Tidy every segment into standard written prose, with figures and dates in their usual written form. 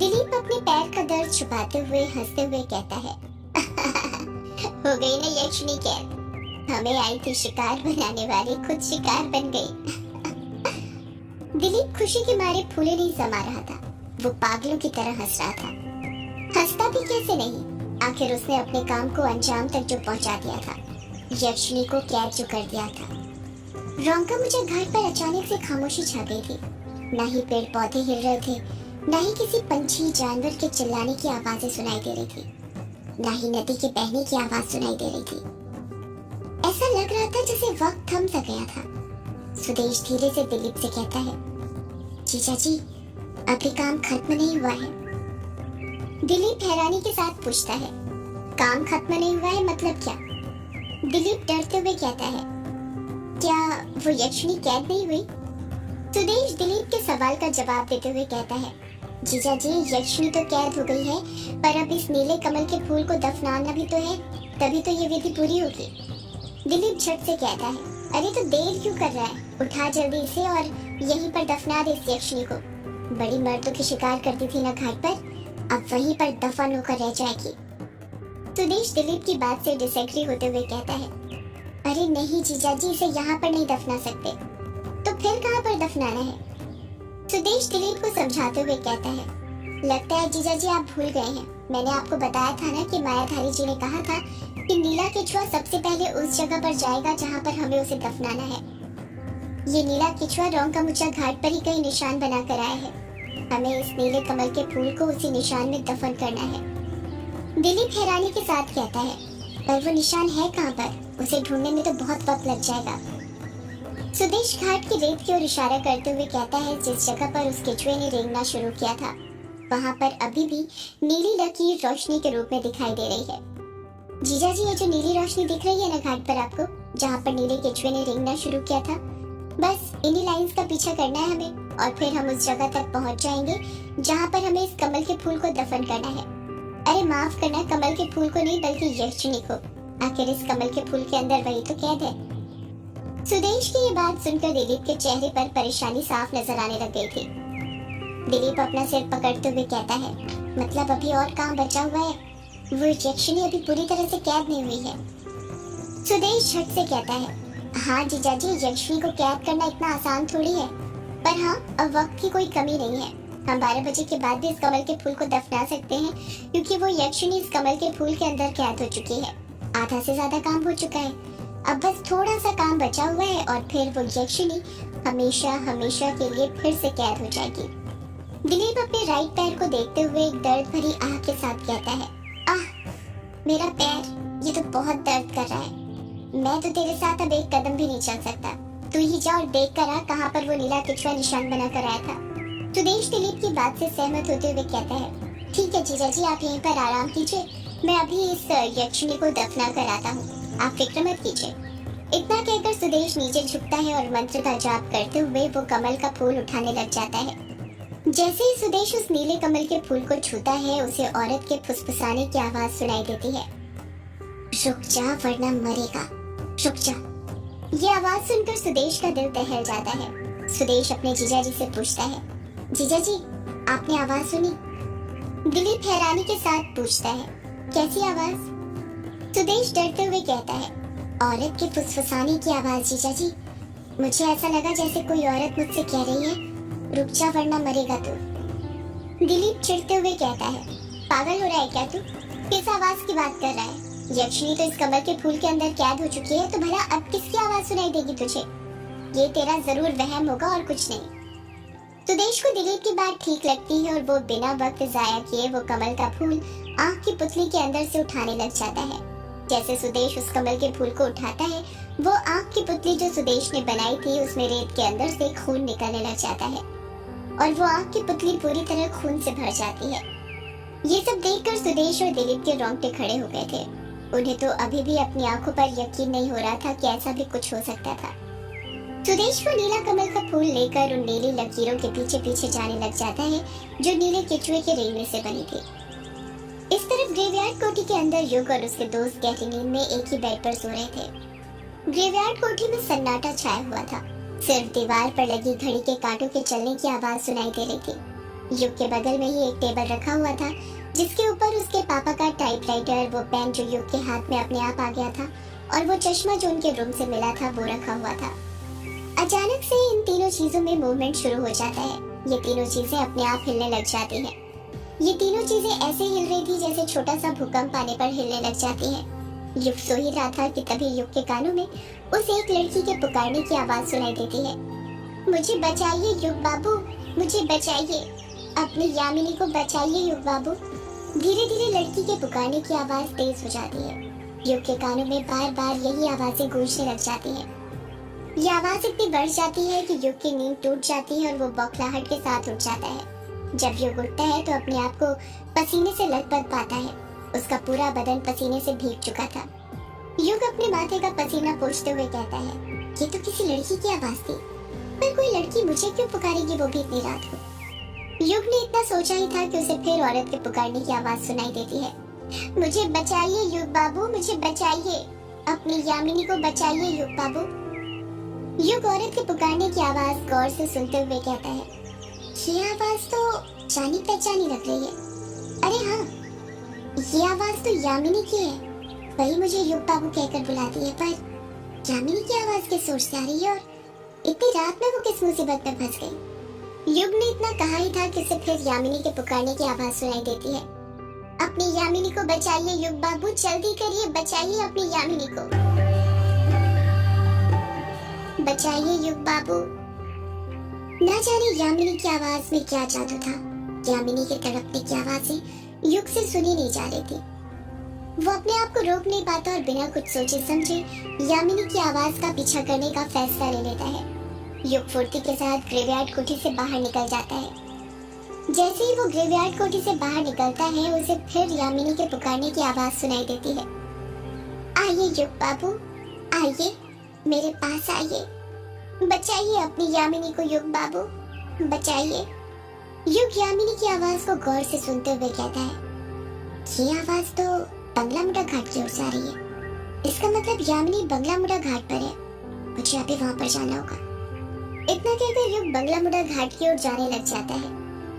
दिलीप अपने पैर का दर्द छुपाते हुए हंसते हुए कहता है हो गई ना यक्षिणी कैद। हमें आई थी शिकार बनाने वाली, खुद शिकार बन गई। दिलीप खुशी के मारे फूले नहीं समा रहा था। वो पागलों की तरह हंस रहा था। हंसता भी कैसे नहीं, आखिर उसने अपने काम को अंजाम तक जो पहुंचा दिया था, यक्षिणी को कैद जो कर दिया था। रोंका-मुचा घाट पर अचानक से खामोशी छा गई थी। ना ही पेड़ पौधे हिल रहे थे, ना ही किसी पंछी जानवर के चिल्लाने की आवाजें सुनाई दे रही थी, ना ही नदी के बहने की आवाज सुनाई दे रही थी। ऐसा लग रहा था जैसे वक्त थम सा गया था। सुदेश धीरे से दिलीप से कहता है, जीजा जी, अभी काम खत्म नहीं हुआ है। दिलीप हैरानी के साथ पूछता है, काम खत्म नहीं हुआ है मतलब क्या? दिलीप डरते हुए कहता है, क्या वो यक्षिणी कैद नहीं हुई? सुदेश दिलीप के सवाल का जवाब देते हुए कहता है, जीजा जी, यक्षिणी तो कैद हो गई है, पर अब इस नीले कमल के फूल को दफनाना भी तो है, तभी तो ये विधि पूरी होगी। दिलीप झट से कहता है, अरे तो देर क्यों कर रहा है, उठा जल्दी इसे और यहीं पर दफना दे इस यक्षिणी को। बड़ी मर्दों की शिकार करती थी ना घाट पर, अब वहीं पर दफन होकर रह जाएगी। सुदेश दिलीप की बात से डिसएग्री होते हुए कहता है, अरे नहीं जीजा जी, इसे यहाँ पर नहीं दफना सकते। तो फिर कहाँ पर दफनाना है? सुदेश दिलीप को समझाते हुए कहता है, लगता है जीजा जी आप भूल गए हैं। मैंने आपको बताया था ना कि मायाधारी जी ने कहा था कि नीला केचुआ सबसे पहले उस जगह पर जाएगा जहाँ पर हमें उसे दफनाना है। ये नीला केचुआ रोंका-मुचा घाट पर ही कहीं निशान बना कर आया है। हमें इस नीले कमल के फूल को उसी निशान में दफन करना है। दिलीप हैरानी के साथ कहता है, पर वो निशान है कहाँ पर? उसे ढूंढने में तो बहुत वक्त लग जाएगा। सुदेश घाट की रेत की ओर इशारा करते हुए कहता है, जिस जगह पर उस केचुए ने रेंगना शुरू किया था, वहाँ पर अभी भी नीली लकीर रोशनी के रूप में दिखाई दे रही है। जीजा जी, ये जो नीली रोशनी दिख रही है ना घाट पर आपको, जहाँ पर नीले केचुए ने रेंगना शुरू किया था, बस इन्हीं लाइंस का पीछा करना है हमें, और फिर हम उस जगह तक पहुँच जाएंगे जहाँ पर हमें इस कमल के फूल को दफन करना है। अरे माफ करना, कमल के फूल को नहीं बल्कि यक्षिणी को। आखिर इस कमल के फूल के अंदर वही तो कैद है। सुदेश की ये बात सुनकर दिलीप के चेहरे पर परेशानी साफ नजर आने लग गई थी। दिलीप अपना सिर पकड़ते हुए कहता है, मतलब अभी और काम बचा हुआ है? वो यक्षिणी अभी पूरी तरह से कैद नहीं हुई है। सुदेश झट से कहता है, हाँ जीजा जी, यक्षिणी को कैद करना इतना आसान थोड़ी है, पर हाँ, अब वक्त की कोई कमी नहीं है। हम 12 बजे के बाद भी इस कमल के फूल को दफना सकते हैं, क्योंकि वो यक्षिणी इस कमल के फूल के अंदर कैद हो चुकी है। आधा से ज्यादा काम हो चुका है, अब बस थोड़ा सा काम बचा हुआ है और फिर वो यक्षिणी हमेशा हमेशा के लिए फिर से कैद हो जाएगी। दिलीप अपने राइट पैर को देखते हुए एक दर्द भरी आह के साथ कहता है, आह, मेरा पैर, ये तो बहुत दर्द कर रहा है। मैं तो तेरे साथ अब एक कदम भी नहीं चल सकता। तू ही जा और देख कर आ कहाँ पर वो नीला केचुआ निशान बना कर आया था। सुदेश दिलीप की बात से सहमत होते हुए कहता है, ठीक है जीजा जी, आप यहीं पर आराम कीजिए, मैं अभी इस यक्षिणी को दफना कर आता हूँ, आप फिक्र मत कीजिए। इतना कहकर सुदेश नीचे झुकता है और मंत्र का जाप करते हुए वो कमल का फूल उठाने लग जाता है। जैसे ही सुदेश उस नीले कमल के फूल को छूता है, उसे औरत के फुसफुसाने की आवाज सुनाई देती है, रुक जा वरना मरेगा, रुक जा। ये आवाज सुनकर सुदेश का दिल दहल जाता है। सुदेश अपने जीजा जी से पूछता है, जीजा जी, आपने आवाज सुनी? दिलीप हैरानी के साथ पूछता है, कैसी आवाज? सुदेश डरते हुए कहता है, औरत के फुसफुसाने की आवाज जीजा जी। मुझे ऐसा लगा जैसे कोई औरत मुझसे कह रही है, रुक जा वरना मरेगा तू। दिलीप चिढ़ते हुए कहता है, पागल हो रहा है क्या तू? किस आवाज की बात कर रहा है? यक्षिणी तो इस कमल के फूल के अंदर कैद हो चुकी है, तो भला अब किसकी आवाज सुनाई देगी तुझे? ये तेरा जरूर वहम होगा और कुछ नहीं। सुदेश को दिलीप की बात ठीक लगती है और वो बिना वक्त जाया किए वो कमल का फूल आँख की पुतली के अंदर से उठाने लग जाता है। जैसे सुदेश उस कमल के फूल को उठाता है, वो आँख की पुतली जो सुदेश ने बनाई थी उसमें रेत के अंदर से खून निकलने लग जाता है और वो आँख की पुतली पूरी तरह खून से भर जाती है। ये सब देखकर सुदेश और दिलीप के रोंगटे खड़े हो गए थे। उन्हें तो अभी भी अपनी आंखों पर यकीन नहीं हो रहा था कि ऐसा भी कुछ हो सकता था। सुदेश वो नीला कमल का फूल लेकर उन नीली लकीरों के पीछे पीछे जाने लग जाता है जो नीले केचुए के रेंगने से बनी थी। इस तरफ ग्रेवयार्ड कोठी के अंदर युग और उसके दोस्त गहरी नींद में एक ही बेड पर सो रहे थे। ग्रेवयार्ड कोठी में सन्नाटा छाया हुआ था। सिर्फ दीवार पर लगी घड़ी के कांटों के चलने की आवाज सुनाई दे रही थी। युग के बगल में ही एक टेबल रखा हुआ था जिसके ऊपर उसके पापा का टाइपराइटर, वो पेन जो युग के हाथ में अपने आप आ गया था और वो चश्मा जो उनके रूम से मिला था वो रखा हुआ था। अचानक से इन तीनों चीजों में मूवमेंट शुरू हो जाता है। ये तीनों चीजें अपने आप हिलने लग जाती हैं। ये तीनों चीजें ऐसे हिल रही थी जैसे छोटा सा भूकंप आने पर हिलने लग जाती है। युग सो ही रहा था कि तभी युग के कानों में उस एक लड़की के पुकारने की आवाज सुनाई देती है। मुझे बचाइए युग बाबू, मुझे बचाइए, अपनी यामिनी को बचाइए युग बाबू। धीरे धीरे लड़की के पुकारने की आवाज तेज हो जाती है। युग के कानों में बार बार यही आवाजें गूंजने लग जाती हैं। ये आवाज इतनी बढ़ जाती है कि युग की नींद टूट जाती है और वो बौखलाहट के साथ उठ जाता है। जब युग उठता है तो अपने आप को पसीने से लथपथ पाता है। उसका पूरा बदन पसीने से भीग चुका था। युग अपने माथे का पसीना पोंछते हुए कहता है, ये तो किसी लड़की की आवाज थी, पर कोई लड़की मुझे क्यों पुकारेगी, वो भी इतनी रात को। युग ने इतना सोचा ही था कि उसे फिर औरत के पुकारने की आवाज सुनाई देती है। मुझे बचाइए युग बाबू, मुझे बचाइए, अपनी यामिनी को बचाइए युग बाबू। युग औरत के पुकारने की आवाज गौर से सुनते हुए कहता है, ये आवाज तो जानी पहचानी लग रही है। अरे हाँ, ये आवाज तो यामिनी की है, वही मुझे युग बाबू कहकर बुलाती है। पर यामिनी की आवाज किस ओर से आ रही है और इतनी रात में वो किस मुसीबत में फंस गई। युग ने इतना कहा ही था कि उसे फिर यामिनी के पुकारने की आवाज सुनाई देती है। अपनी यामिनी को बचाइए युग बाबू, जल्दी करिए, बचाइए अपनी यामिनी को, बचाइए युग बाबू। ना जाने यामिनी की आवाज में क्या जादू था। यामिनी के तड़पने की आवाजें युग से सुनी नहीं जा रही थी। वो अपने आप को रोक नहीं पाता और बिना कुछ सोचे समझे यामिनी की आवाज का पीछा करने का फैसला ले लेता है। युग फुर्ती के साथ ग्रेवयार्ड कोठी से बाहर निकल जाता है। जैसे ही वो ग्रेवयार्ड कोठी से बाहर निकलता है उसे फिर यामिनी के पुकारने की आवाज सुनाई देती है। आइए युग बाबू, आइए, मेरे पास आइए, बचाइए अपनी यामिनी को युग बाबू, बचाइए। युग यामिनी की आवाज को गौर से सुनते हुए कहता है, ये आवाज तो बंगला मुंडा घाट की ओर से आ रही है। इसका मतलब यामिनी बंगला मुंडा घाट पर है, मुझे अभी वहां पर जाना होगा। इतना कहकर युग बंगला मुंडा घाट की ओर जाने लग जाता है।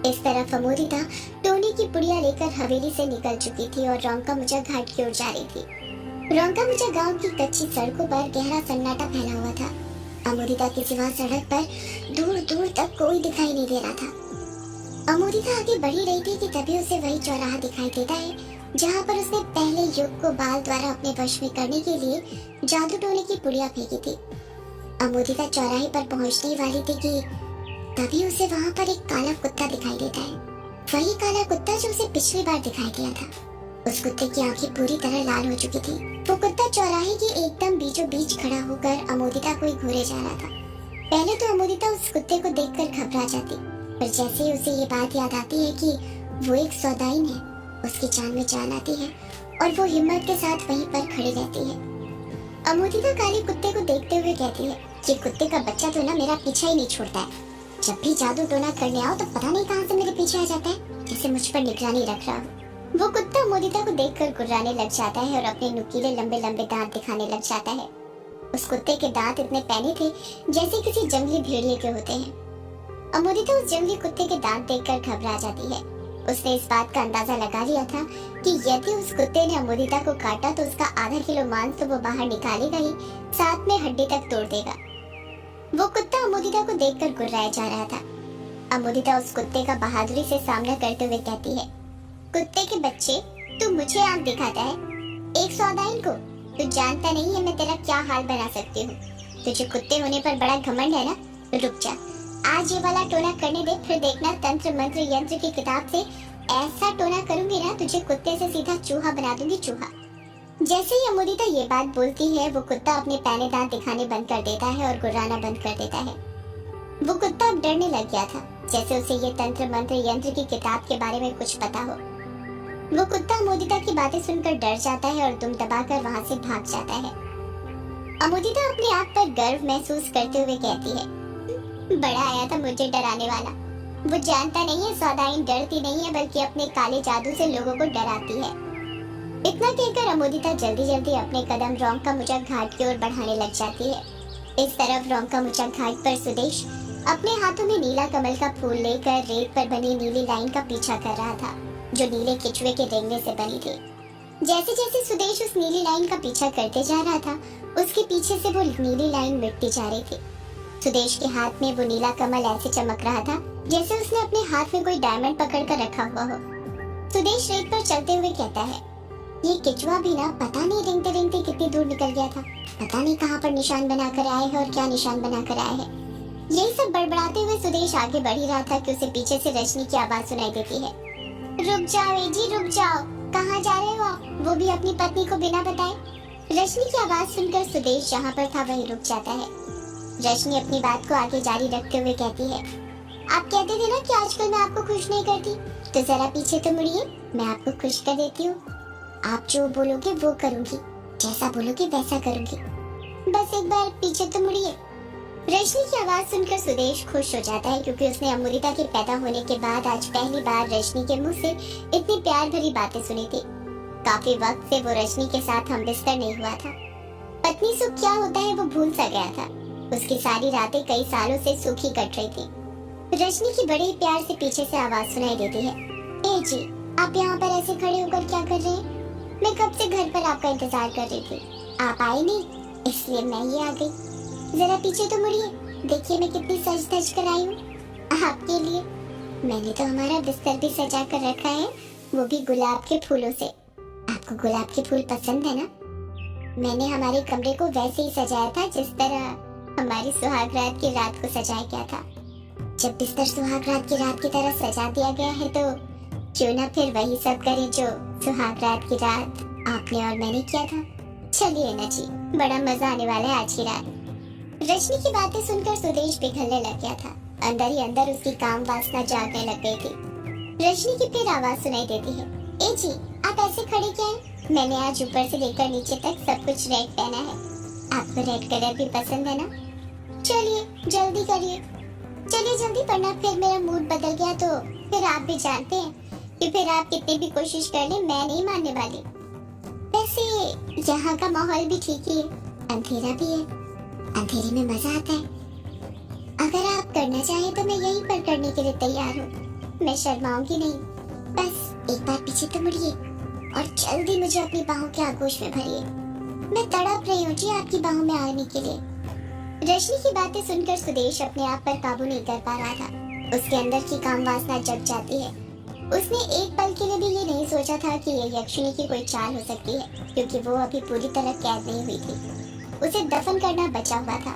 इस तरफ अमोदिता टोनी की पुड़िया लेकर हवेली से निकल चुकी थी और रोंका-मुचा घाट की ओर जा रही थी। रोंका-मुचा गांव की कच्ची सड़कों पर गहरा सन्नाटा फैला हुआ था। अमोदिता के सिवा सड़क पर दूर दूर तक कोई दिखाई नहीं दे रहा था। अमोदिता आगे बढ़ी रही थी कि तभी उसे वही चौराहा दिखाई देता है जहाँ पर उसने पहले युग को बाल द्वारा अपने वश में करने के लिए जादू टोने की पुड़िया फेंकी थी। अमोदिता चौराहे पर पहुंचने वाली थी कि तभी उसे वहाँ पर एक काला कुत्ता दिखाई देता है। वही काला कुत्ता जो उसे पिछली बार दिखाई दिया था। उस कुत्ते की आंखें पूरी तरह लाल हो चुकी थी। वो कुत्ता चौराहे के एकदम बीचों बीच खड़ा होकर अमोदिता को ही घूरे जा रहा था। पहले तो अमोदिता उस कुत्ते को देखकर घबरा जाती, पर जैसे ही उसे ये बात याद आती है कि वो एक सौदाइन है, उसकी जान में जान आती है और वो हिम्मत के साथ वहीं पर खड़ी रहती है। अमोदिता काले कुत्ते को देखते हुए कहती है, ये कुत्ते का बच्चा तो ना मेरा पीछा ही नहीं छोड़ता है। जब भी जादू टोना करने आओ तो पता नहीं कहां से मेरे पीछे आ जाता है, जैसे मुझ पर निगरानी रख रहा हो। वो कुत्ता अमोदिता को देखकर गुर्राने लग जाता है और अपने नुकीले लंबे लंबे दांत दिखाने लग जाता है। उस कुत्ते के दांत इतने पैने थे जैसे किसी जंगली भेड़िए के होते हैं। अमोदिता उस जंगली कुत्ते के दांत देखकर घबरा जाती है। उसने इस बात का अंदाजा लगा लिया था कि यदि उस कुत्ते ने अमोदिता को काटा तो उसका आधा किलो मांस तो वो बाहर निकालेगा ही, साथ में हड्डी तक तोड़ देगा। वो कुत्ता अमोदिता को देखकर गुर्राया जा रहा था। अमोदिता उस कुत्ते का बहादुरी से सामना करते हुए कहती है, कुत्ते के बच्चे, तू मुझे आंख दिखाता है, एक सौदाइन को। तू जानता नहीं है मैं तेरा क्या हाल बना सकती हूँ। तुझे कुत्ते होने पर बड़ा घमंड है ना? रुक जा, आज ये वाला टोना करने दे, फिर देखना तंत्र मंत्र यंत्र की किताब से ऐसा टोना करूंगी ना, तुझे कुत्ते से सीधा चूहा बना दूंगी, चूहा। जैसे ही अमोदिता ये बात बोलती है वो कुत्ता अपने पैने दांत दिखाने बंद कर देता है और गुर्राना बंद कर देता है। वो कुत्ता अब डरने लग गया था, जैसे उसे ये तंत्र मंत्र यंत्र की किताब के बारे में कुछ पता हो। वो कुत्ता अमोदिता की बातें सुनकर डर जाता है और दुम दबाकर वहां से भाग जाता है। अमोदिता अपने आप पर गर्व महसूस करते हुए कहती है, बड़ा आया था मुझे डराने वाला। वो जानता नहीं है सौदाइन डरती नहीं है बल्कि अपने काले जादू से लोगों को डराती है। इतना कहकर अमोदिता जल्दी जल्दी अपने कदम रोंका-मुचा घाट की ओर बढ़ाने लग जाती है। इस तरफ रोंका-मुचा घाट पर सुदेश अपने हाथों में नीला कमल का फूल लेकर रेत पर बनी नीली लाइन का पीछा कर रहा था, जो नीले केचुए के रेंगने से बनी थी। जैसे जैसे सुदेश उस नीली लाइन का पीछा करते जा रहा था, उसके पीछे से वो नीली लाइन मिटती जा रही थी। सुदेश के हाथ में वो नीला कमल ऐसे चमक रहा था जैसे उसने अपने हाथ में कोई डायमंड पकड़ कर रखा हुआ हो। सुदेश रेत पर चलते हुए कहता है, ये केचुआ भी ना पता नहीं रेंगते रेंगते कितनी दूर निकल गया था। पता नहीं कहाँ पर निशान बनाकर आए हैं और क्या निशान बनाकर आए हैं। यही सब बड़बड़ाते हुए सुदेश आगे बढ़ ही रहा था कि उसे पीछे से रजनी की आवाज सुनाई देती है। रुक जाओ ए जी, रुक जाओ, कहाँ जा रहे हो आप? वो भी अपनी पत्नी को बिना बताए। रजनी की आवाज सुनकर सुदेश जहाँ पर था वहीं रुक जाता है। रजनी अपनी बात को आगे जारी रखते हुए कहती है, आप कहते थे ना कि आजकल मैं आपको खुश नहीं करती, तो जरा पीछे तो मुड़िए, मैं आपको खुश कर देती हूँ। आप जो बोलोगे वो करूँगी, जैसा बोलोगे वैसा करूँगी, बस एक बार पीछे तो मुड़िए। रजनी की आवाज सुनकर सुदेश खुश हो जाता है, क्योंकि उसने अमृता के पैदा होने के बाद आज पहली बार रजनी के मुंह से इतनी प्यार भरी बातें सुनी थी। काफी वक्त से वो रजनी के साथ हम बिस्तर नहीं हुआ था। पत्नी सुख क्या होता है वो भूल सा गया था। उसकी सारी रातें कई सालों से सूखी कट रही थी। रजनी की बड़े प्यार से पीछे से आवाज सुनाई देती है, ए जी, आप यहाँ पर ऐसे खड़े होकर क्या कर रहे हैं? मैं कब से घर पर आपका इंतजार कर रही थी, आप आए नहीं, इसलिए मैं ये आ गई। जरा पीछे तो मुड़िए, देखिए मैं कितनी सज धज कर आई हूँ आपके लिए। मैंने तो हमारा बिस्तर भी सजा कर रखा है, वो भी गुलाब के फूलों से। आपको गुलाब के फूल पसंद है ना? मैंने हमारे कमरे को वैसे ही सजाया था जिस तरह हमारी सुहाग रात की रात को सजाया गया था। जब बिस्तर सुहाग रात की रात की तरह सजा दिया गया है, तो क्यों ना फिर वही सब करें जो सुहाग रात की रात आपने और मैंने किया था। चलिए ना जी, बड़ा मजा आने वाला है आज की रात। रजनी की बातें सुनकर सुदेश पिघलने लग गया था। अंदर ही अंदर उसकी काम वासना जागने लग गई थी। रजनी की फिर आवाज सुनाई देती है, ए जी, आप ऐसे खड़े क्या हैं? मैंने आज ऊपर से लेकर नीचे तक सब कुछ रेड पहना है। आपको रेड कलर भी पसंद है ना? चलिए जल्दी करिए, चलिए जल्दी, वरना फिर मेरा मूड बदल गया तो फिर आप भी जानते हैं कि फिर आप कितनी भी कोशिश कर ले, मैं नहीं मानने वाली। वैसे यहाँ का माहौल भी ठीक ही है, अंधेरा भी है, अंधेरे में मजा आता है। अगर आप करना चाहें तो मैं यहीं पर करने के लिए तैयार हूँ, मैं शर्माऊंगी नहीं। बस एक बार पीछे तो मुड़िए और जल्दी मुझे अपनी बाहों के आगोश में भरिए। मैं तड़प रही हूँ जी आपकी बाहों में आने के लिए। रजनी की बातें सुनकर सुदेश अपने आप पर काबू नहीं कर पा रहा था। उसके अंदर की काम वासना जग जाती है। उसने एक पल के लिए भी ये नहीं सोचा था कि ये यक्षिणी की कोई चाल हो सकती है, क्योंकि वो अभी पूरी तरह कैद नहीं हुई थी। उसे दफन करना बचा हुआ था।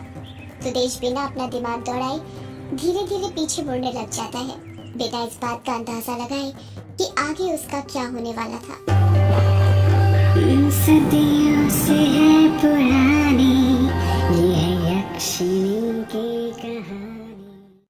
सुदेश बिना अपना दिमाग दौड़ाए धीरे धीरे पीछे मुड़ने लग जाता है, बिना इस बात का अंदाजा लगाए कि आगे उसका क्या होने वाला था। सदियों से है पुराना